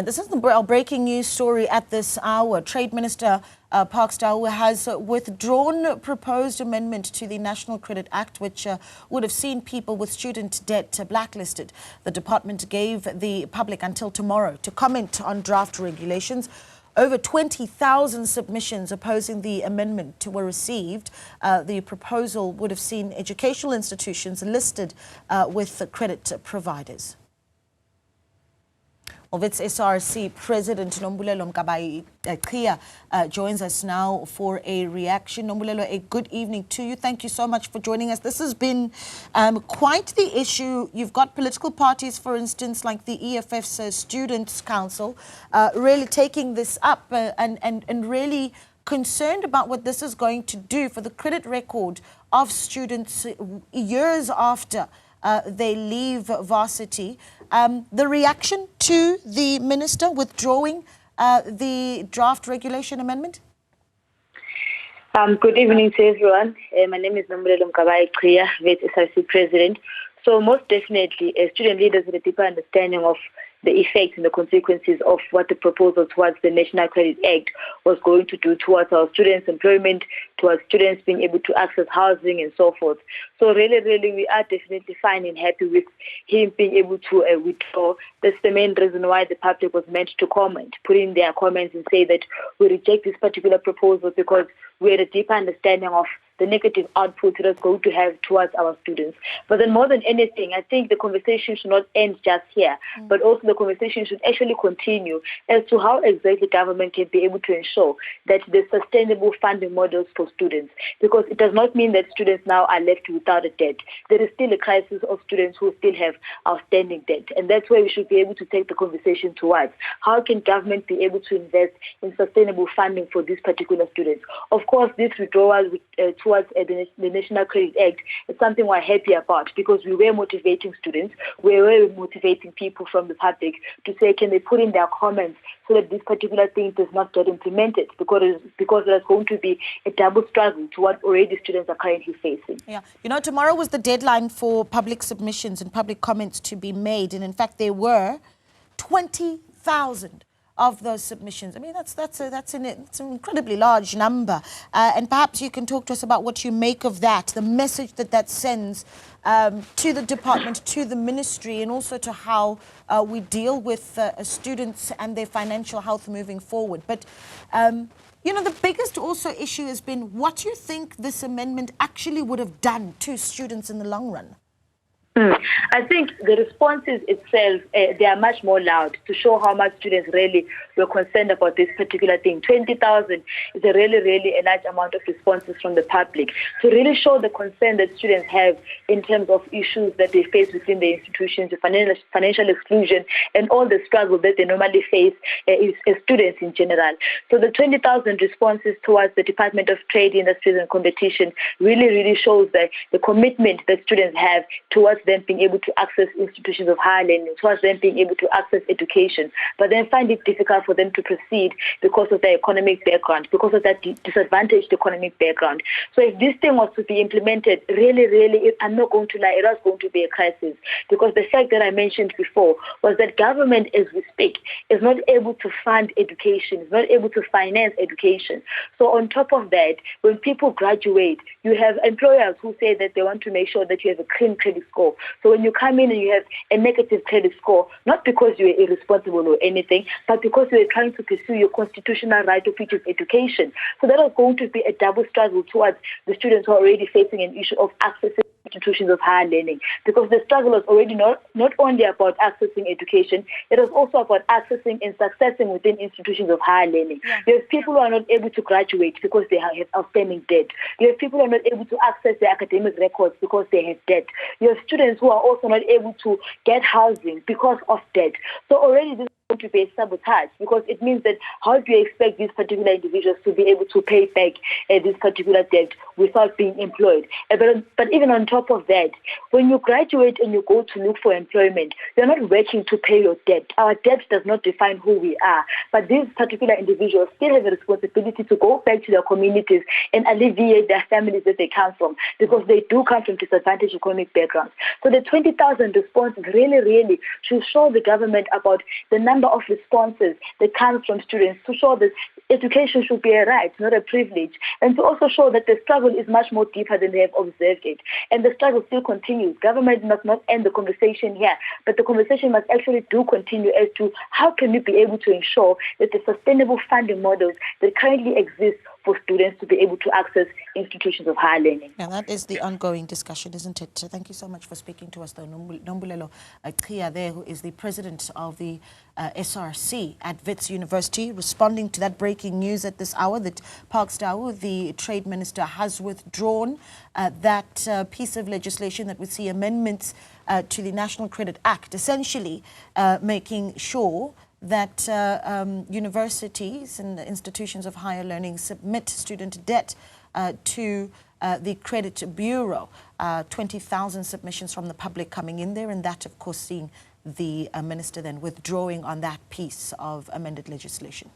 This is our breaking news story at this hour. Trade Minister Park Stawu has withdrawn proposed amendment to the National Credit Act, which would have seen people with student debt blacklisted. The department gave the public until tomorrow to comment on draft regulations. Over 20,000 submissions opposing the amendment were received. The proposal would have seen educational institutions listed with credit providers. Wits SRC President Nombulelo Chiya joins us now for a reaction. Nombulelo, a good evening to you. Thank you so much for joining us. This has been quite the issue. You've got political parties, for instance, like the EFF's Students' Council, really taking this up and really concerned about what this is going to do for the credit record of students years after they leave varsity. The reaction to the minister withdrawing the draft regulation amendment? Good evening to everyone. My name is Nombulelo Chiya, Wits SRC President. So most definitely, student leaders with a deeper understanding of the effects and the consequences of what the proposal towards the National Credit Act was going to do towards our students' employment, towards students being able to access housing and so forth. So really, we are definitely fine and happy with him being able to withdraw. That's the main reason why the public was meant to comment, put in their comments and say that we reject this particular proposal because we had a deeper understanding of the negative output it is going to have towards our students. But then more than anything, I think the conversation should not end just here, but also the conversation should actually continue as to how exactly government can be able to ensure that there's sustainable funding models for students. Because it does not mean that students now are left without a debt. There is still a crisis of students who still have outstanding debt. And that's where we should be able to take the conversation towards. How can government be able to invest in sustainable funding for these particular students? Of course, this withdrawal towards the National Credit Act is something we're happy about because we were motivating students, we were motivating people from the public to say, can they put in their comments so that this particular thing does not get implemented because there's going to be a double struggle to what already students are currently facing. Yeah, you know, tomorrow was the deadline for public submissions and public comments to be made, and in fact there were 20,000 of those submissions. I mean, that's an incredibly large number. And perhaps you can talk to us about what you make of that, the message that sends to the department, to the ministry, and also to how we deal with students and their financial health moving forward. But, you know, the biggest also issue has been what you think this amendment actually would have done to students in the long run. I think the responses itself, they are much more loud to show how much students really were concerned about this particular thing. 20,000 is a really a large amount of responses from the public to really show the concern that students have in terms of issues that they face within the institutions, the financial exclusion, and all the struggle that they normally face as students in general. So the 20,000 responses towards the Department of Trade, Industries and Competition really shows the commitment that students have towards them being able to access institutions of higher learning, towards them being able to access education, but then find it difficult for them to proceed because of their economic background, because of that disadvantaged economic background. So if this thing was to be implemented, really, I'm not going to lie, it was going to be a crisis, because the fact that I mentioned before was that government, as we speak, is not able to fund education, is not able to finance education. So on top of that, when people graduate, you have employers who say that they want to make sure that you have a clean credit score. So when you come in and you have a negative credit score, not because you are irresponsible or anything, but because you are trying to pursue your constitutional right of which is education. So that is going to be a double struggle towards the students who are already facing an issue of accessing institutions of higher learning, because the struggle is already not only about accessing education, it is also about accessing and successing within institutions of higher learning. Yeah. You have people who are not able to graduate because they have outstanding debt. You have people who are not able to access their academic records because they have debt. You have students who are also not able to get housing because of debt. So already this going to be a sabotage, because it means that how do you expect these particular individuals to be able to pay back this particular debt without being employed? But even on top of that, when you graduate and you go to look for employment, you're not working to pay your debt. Our debt does not define who we are, but these particular individuals still have a responsibility to go back to their communities and alleviate their families that they come from, because they do come from disadvantaged economic backgrounds. So the 20,000 responses really should show the government about the number of responses that comes from students to show that education should be a right, not a privilege, and to also show that the struggle is much more deeper than they have observed it. And the struggle still continues. Government must not end the conversation here, but the conversation must actually do continue as to how can we be able to ensure that the sustainable funding models that currently exist for students to be able to access institutions of higher learning. Yeah, that is the ongoing discussion, isn't it? Thank you so much for speaking to us, though. Nombulelo Chiya there, who is the president of the SRC at Wits University, responding to that breaking news at this hour that Park Stau, the trade minister, has withdrawn that piece of legislation that would see amendments to the National Credit Act, essentially making sure that universities and institutions of higher learning submit student debt to the Credit Bureau. 20,000 submissions from the public coming in there, and that, of course, seeing the minister then withdrawing on that piece of amended legislation.